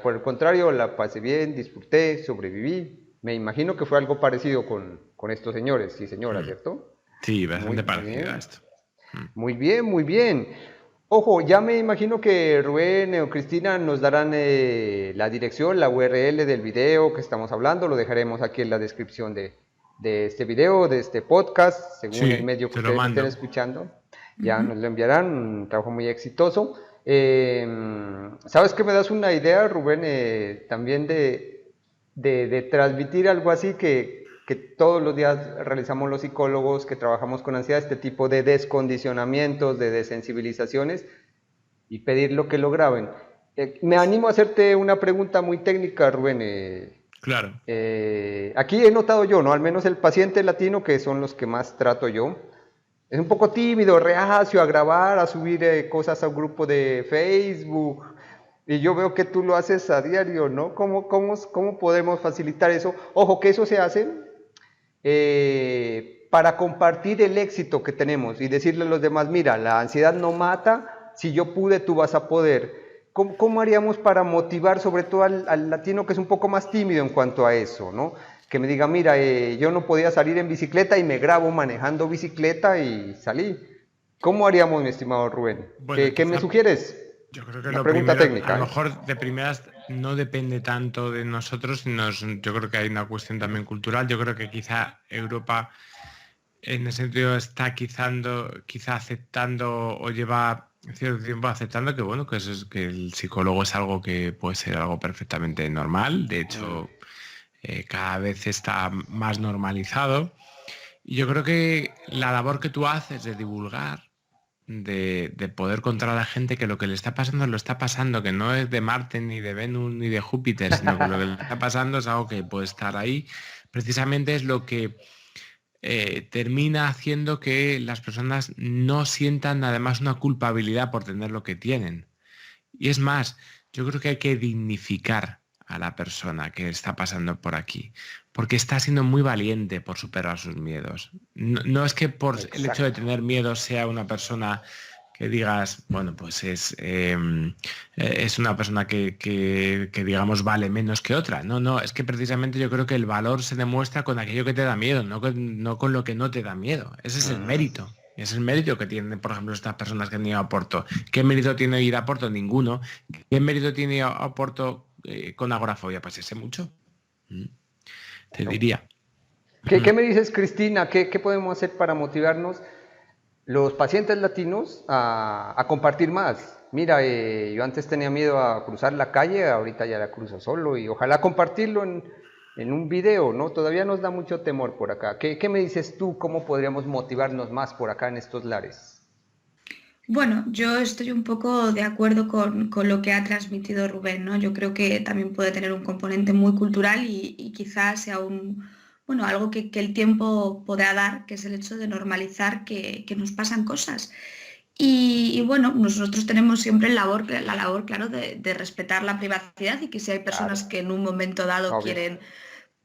Por el contrario, la pasé bien, disfruté, sobreviví. Me imagino que fue algo parecido con estos señores y señoras, Mm. ¿cierto? Sí, Muy bastante parecido a bien, esto. Mm. muy bien, muy bien. Ojo, ya me imagino que Rubén o Cristina nos darán la dirección, la URL del video que estamos hablando. Lo dejaremos aquí en la descripción de este video, de este podcast, según el Sí, medio que te lo ustedes estén mando. escuchando. Ya Ujú. nos lo enviarán, un trabajo muy exitoso. ¿Sabes qué me das una idea, Rubén? También de transmitir algo así que todos los días realizamos los psicólogos que trabajamos con ansiedad, este tipo de descondicionamientos, de desensibilizaciones y pedir lo que lo graben. Me animo a hacerte una pregunta muy técnica, Rubén. Claro. Aquí he notado yo, ¿no? Al menos el paciente latino, que son los que más trato yo, es un poco tímido, reacio a grabar, a subir cosas a un grupo de Facebook. Y yo veo que tú lo haces a diario, ¿no? ¿Cómo podemos facilitar eso? Ojo, que eso se hace para compartir el éxito que tenemos y decirle a los demás, mira, la ansiedad no mata, si yo pude, tú vas a poder. ¿Cómo haríamos para motivar sobre todo al latino que es un poco más tímido en cuanto a eso, ¿no? Que me diga, mira, yo no podía salir en bicicleta y me grabo manejando bicicleta y salí. ¿Cómo haríamos, mi estimado Rubén? Bueno, ¿Qué me quizá sugieres? yo creo que Una lo pregunta primero, a lo técnica, ¿eh? mejor de primeras no depende tanto de nosotros, yo creo que hay una cuestión también cultural. Yo creo que quizá Europa en ese sentido está quizá aceptando o lleva cierto tiempo aceptando que bueno, que el psicólogo es algo que puede ser algo perfectamente normal. De Mm. hecho, cada vez está más normalizado. Y yo creo que la labor que tú haces de divulgar, de poder contar a la gente que lo que le está pasando lo está pasando, que no es de Marte, ni de Venus, ni de Júpiter, sino que lo que le está pasando es algo que puede estar ahí, precisamente es lo que termina haciendo que las personas no sientan además una culpabilidad por tener lo que tienen. Y es más, yo creo que hay que dignificar a la persona que está pasando por aquí, porque está siendo muy valiente por superar sus miedos. No es que por el hecho de Exacto. tener miedo sea una persona que digas, bueno, pues es una persona que, digamos vale menos que otra. No, es que precisamente yo creo que el valor se demuestra con aquello que te da miedo, no con lo que no te da miedo. Ese es el Ujú. mérito. Es el mérito que tienen, por ejemplo, estas personas que han ido a Porto. ¿Qué mérito tiene ir a Porto? Ninguno. ¿Qué mérito tiene ir a Porto con agorafobia? Pues ese mucho. Mm, Te Claro. diría. ¿Qué me dices, Cristina? ¿Qué podemos hacer para motivarnos los pacientes latinos a compartir más? Mira, yo antes tenía miedo a cruzar la calle, ahorita ya la cruzo solo y ojalá compartirlo en un video, ¿no? Todavía nos da mucho temor por acá. ¿Qué me dices tú? ¿Cómo podríamos motivarnos más por acá en estos lares? Bueno, yo estoy un poco de acuerdo con lo que ha transmitido Rubén, ¿no? Yo creo que también puede tener un componente muy cultural y quizás sea bueno, algo que el tiempo podrá dar, que es el hecho de normalizar que nos pasan cosas. Y bueno, nosotros tenemos siempre la labor, claro, de respetar la privacidad y que si hay personas Claro, que en un momento dado obvio. quieren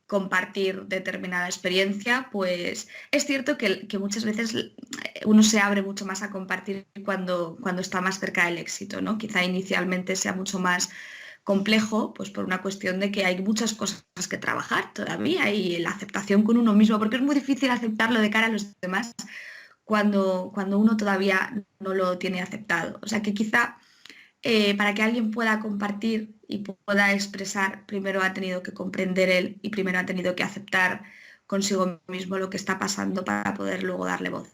compartir determinada experiencia, pues es cierto que muchas veces uno se abre mucho más a compartir cuando está más cerca del éxito, ¿no? Quizá inicialmente sea mucho más complejo, pues por una cuestión de que hay muchas cosas que trabajar todavía y la aceptación con uno mismo, porque es muy difícil aceptarlo de cara a los demás cuando uno todavía no lo tiene aceptado. O sea que quizá para que alguien pueda compartir y pueda expresar, primero ha tenido que comprender él y primero ha tenido que aceptar consigo mismo lo que está pasando para poder luego darle voz.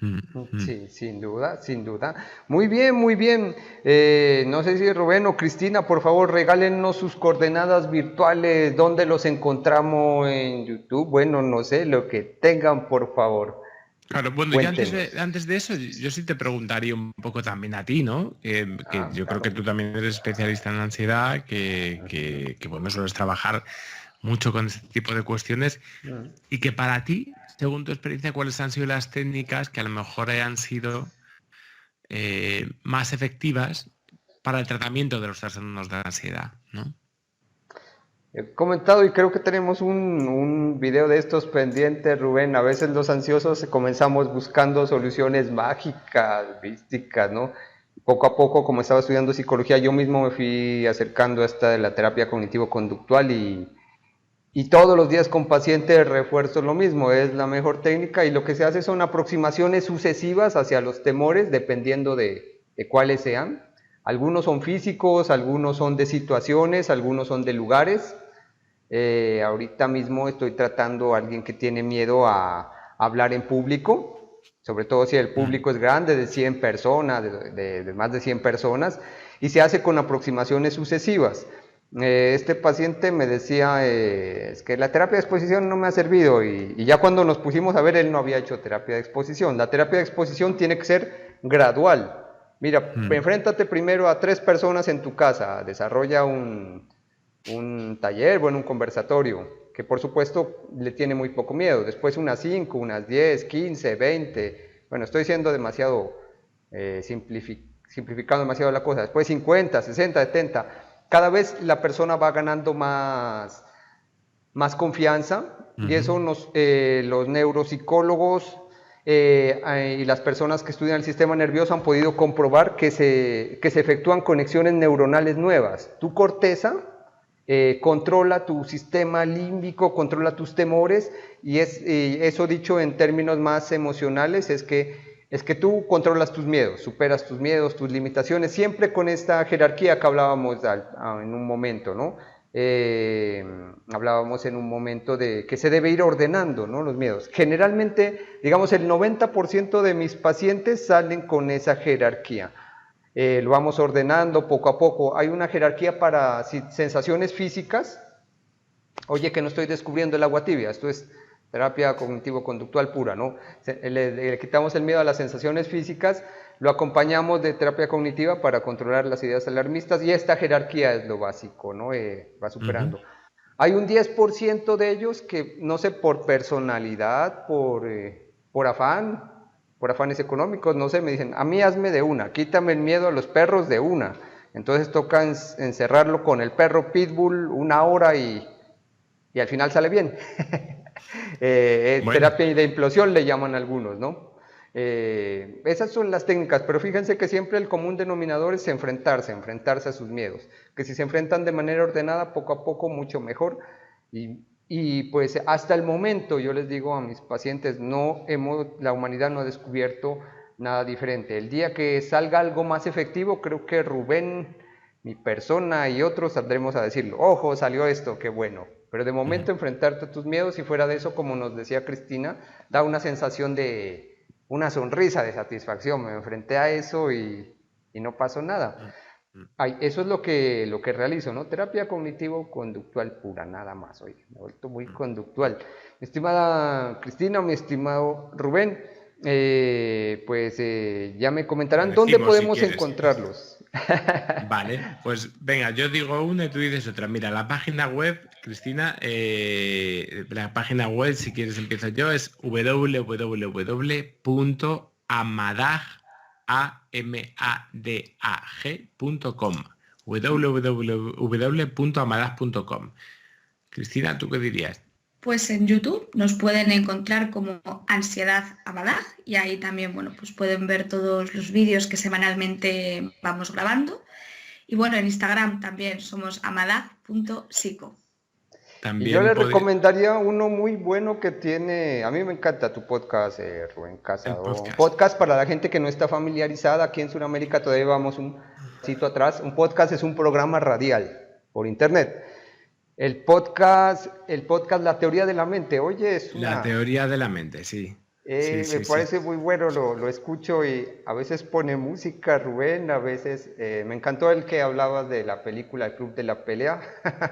Mm, mm. Sí, sin duda, sin duda. Muy bien, muy bien. No sé si Rubén o Cristina, por favor, regálennos sus coordenadas virtuales, dónde los encontramos en YouTube. Bueno, no sé, lo que tengan, por favor. Claro, bueno, yo Cuéntenos. antes de eso, yo sí te preguntaría un poco también a ti, ¿no? Que yo creo que Claro. tú también eres especialista en la ansiedad, que bueno, sueles trabajar mucho con este tipo de cuestiones Mm. y que para ti, según tu experiencia, ¿cuáles han sido las técnicas que a lo mejor hayan sido más efectivas para el tratamiento de los trastornos de ansiedad, ¿no? He comentado y creo que tenemos un video de estos pendientes, Rubén. A veces los ansiosos comenzamos buscando soluciones mágicas, místicas, ¿no? Poco a poco, como estaba estudiando psicología, yo mismo me fui acercando a esta de la terapia cognitivo-conductual y todos los días con pacientes refuerzo lo mismo, es la mejor técnica y lo que se hace son aproximaciones sucesivas hacia los temores dependiendo de cuáles sean. Algunos son físicos, algunos son de situaciones, algunos son de lugares. Ahorita mismo estoy tratando a alguien que tiene miedo a hablar en público, sobre todo si el Mm. público es grande, de 100 personas, de más de 100 personas, y se hace con aproximaciones sucesivas. Este paciente me decía, es que la terapia de exposición no me ha servido, y ya cuando nos pusimos a ver, él no había hecho terapia de exposición. La terapia de exposición tiene que ser gradual. Mira, Mm. enfréntate primero a 3 personas en tu casa, desarrolla un taller, bueno, un conversatorio, que por supuesto le tiene muy poco miedo. Después unas 5, unas 10, 15, 20. Bueno, estoy siendo demasiado simplificando demasiado la cosa. Después 50, 60, 70. Cada vez la persona va ganando más confianza y Ujú. eso los neuropsicólogos y las personas que estudian el sistema nervioso han podido comprobar que se efectúan conexiones neuronales nuevas. Tu corteza controla tu sistema límbico, controla tus temores y eso dicho en términos más emocionales es que tú controlas tus miedos, superas tus miedos, tus limitaciones, siempre con esta jerarquía que hablábamos en un momento, ¿no? Hablábamos en un momento de que se debe ir ordenando, ¿no? Los miedos. Generalmente, digamos, el 90% de mis pacientes salen con esa jerarquía. Lo vamos ordenando poco a poco. Hay una jerarquía para sensaciones físicas. Oye, que no estoy descubriendo el agua tibia, esto es terapia cognitivo-conductual pura, ¿no? Le quitamos el miedo a las sensaciones físicas, lo acompañamos de terapia cognitiva para controlar las ideas alarmistas y esta jerarquía es lo básico, ¿no? Va Ujú. superando. Hay un 10% de ellos que, no sé, por personalidad, por afanes económicos, no sé, me dicen, a mí hazme de una, quítame el miedo a los perros de una. Entonces toca encerrarlo con el perro pitbull una hora y al final sale bien. Bueno, Terapia de implosión le llaman algunos, ¿no? Esas son las técnicas, pero fíjense que siempre el común denominador es enfrentarse a sus miedos, que si se enfrentan de manera ordenada, poco a poco, mucho mejor. Y pues hasta el momento, yo les digo a mis pacientes, la humanidad no ha descubierto nada diferente. El día que salga algo más efectivo, creo que Rubén, mi persona y otros saldremos a decirlo, ojo, salió esto, qué bueno. Pero de ujú. momento enfrentarte a tus miedos y fuera de eso, como nos decía Cristina, da una sensación de una sonrisa de satisfacción. Me enfrenté a eso y no pasó nada. Mm, mm. Ay, eso es lo que realizo, ¿no? Terapia cognitivo-conductual pura, nada más. Oye, me he vuelto muy conductual. Mi estimada Cristina, mi estimado Rubén, pues ya me Lo comentarán dónde decimos si podemos quieres. encontrarlos. Vale, pues venga, yo digo una y tú dices otra. Mira, la página web, Cristina, la página web, si quieres empiezo yo, es www.amadag.com. www.amadag.com. Cristina, ¿tú qué dirías? Pues en YouTube nos pueden encontrar como Ansiedad Amadag y ahí también, bueno, pues pueden ver todos los vídeos que semanalmente vamos grabando. Y bueno, en Instagram también somos amadag.psico. Y yo le recomendaría uno muy bueno que tiene, a mí me encanta tu podcast, Rubén Casado. Podcast para la gente que no está familiarizada, aquí en Sudamérica todavía vamos un pasito atrás. Un podcast es un programa radial por internet. El podcast La Teoría de la Mente, oye, es una... La Teoría de la Mente, sí. Me parece muy bueno, lo escucho y a veces pone música, Rubén, a veces... me encantó el que hablaba de la película El Club de la Pelea.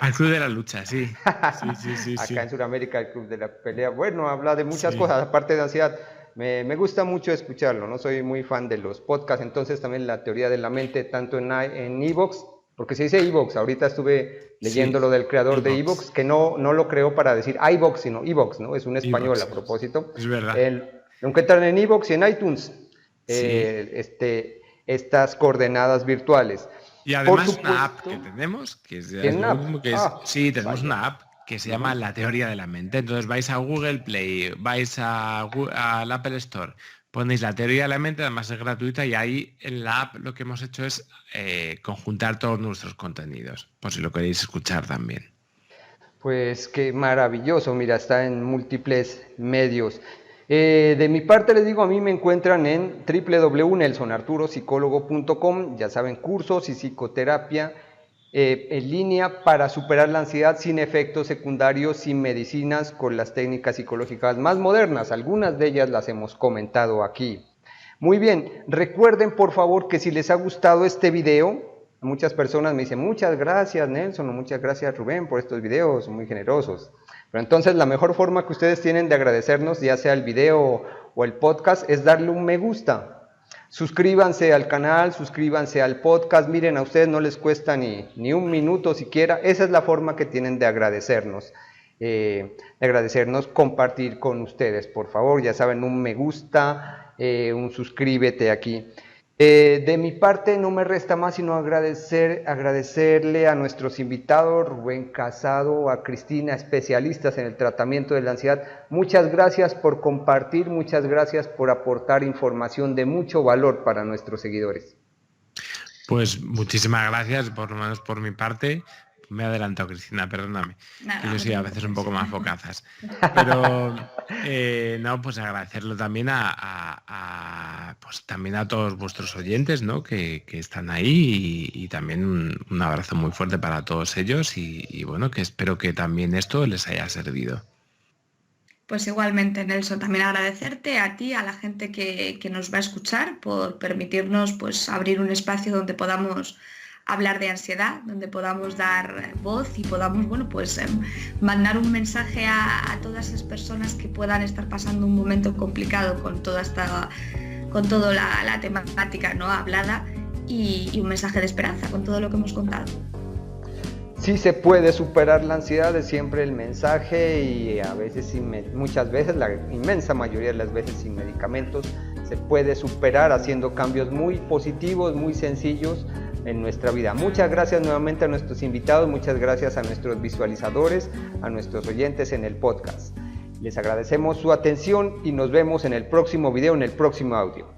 El Club de la Lucha, sí. Acá en Sudamérica, El Club de la Pelea. Bueno, habla de muchas cosas, aparte de ansiedad. Me gusta mucho escucharlo, no soy muy fan de los podcasts, entonces también La Teoría de la Mente, tanto en iVoox, porque se dice iVoox, ahorita estuve leyendo lo del creador de iVoox, que no lo creó para decir iVoox, sino iVoox, ¿no? Es un español a propósito. Es verdad. Lo encuentran en iVoox y en iTunes, estas coordenadas virtuales. Y además una app que tenemos, que es tenemos una app que se llama La Teoría de la Mente. Entonces vais a Google Play, vais al Apple Store, ponéis La Teoría de la Mente, además es gratuita, y ahí en la app lo que hemos hecho es conjuntar todos nuestros contenidos, por si lo queréis escuchar también. Pues qué maravilloso, mira, está en múltiples medios. De mi parte les digo, a mí me encuentran en www.nelsonarturopsicólogo.com, ya saben, cursos y psicoterapia en línea para superar la ansiedad sin efectos secundarios, sin medicinas, con las técnicas psicológicas más modernas. Algunas de ellas las hemos comentado aquí. Muy bien, recuerden por favor que si les ha gustado este video, muchas personas me dicen muchas gracias Nelson o muchas gracias Rubén por estos videos, son muy generosos. Pero entonces la mejor forma que ustedes tienen de agradecernos, ya sea el video o el podcast, es darle un me gusta. Suscríbanse al canal, suscríbanse al podcast, miren, a ustedes no les cuesta ni un minuto siquiera, esa es la forma que tienen de agradecernos, compartir con ustedes, por favor, ya saben, un me gusta, un suscríbete aquí. De mi parte no me resta más sino agradecerle a nuestros invitados, Rubén Casado, a Cristina, especialistas en el tratamiento de la ansiedad. Muchas gracias por compartir, muchas gracias por aportar información de mucho valor para nuestros seguidores. Pues muchísimas gracias, por lo menos por mi parte. Me he adelantado, Cristina, perdóname. Nada, yo soy a veces un poco más focazas. Pero pues agradecerlo también pues también a todos vuestros oyentes, ¿no? que están ahí y también un abrazo muy fuerte para todos ellos y bueno, que espero que también esto les haya servido. Pues igualmente, Nelson, también agradecerte a ti, a la gente que nos va a escuchar por permitirnos pues abrir un espacio donde podamos hablar de ansiedad, donde podamos dar voz y podamos, bueno, pues mandar un mensaje a todas esas personas que puedan estar pasando un momento complicado con toda la temática, ¿no?, hablada y un mensaje de esperanza con todo lo que hemos contado. Sí se puede superar la ansiedad, es siempre el mensaje y muchas veces, la inmensa mayoría de las veces sin medicamentos, se puede superar haciendo cambios muy positivos, muy sencillos en nuestra vida. Muchas gracias nuevamente a nuestros invitados, muchas gracias a nuestros visualizadores, a nuestros oyentes en el podcast. Les agradecemos su atención y nos vemos en el próximo video, en el próximo audio.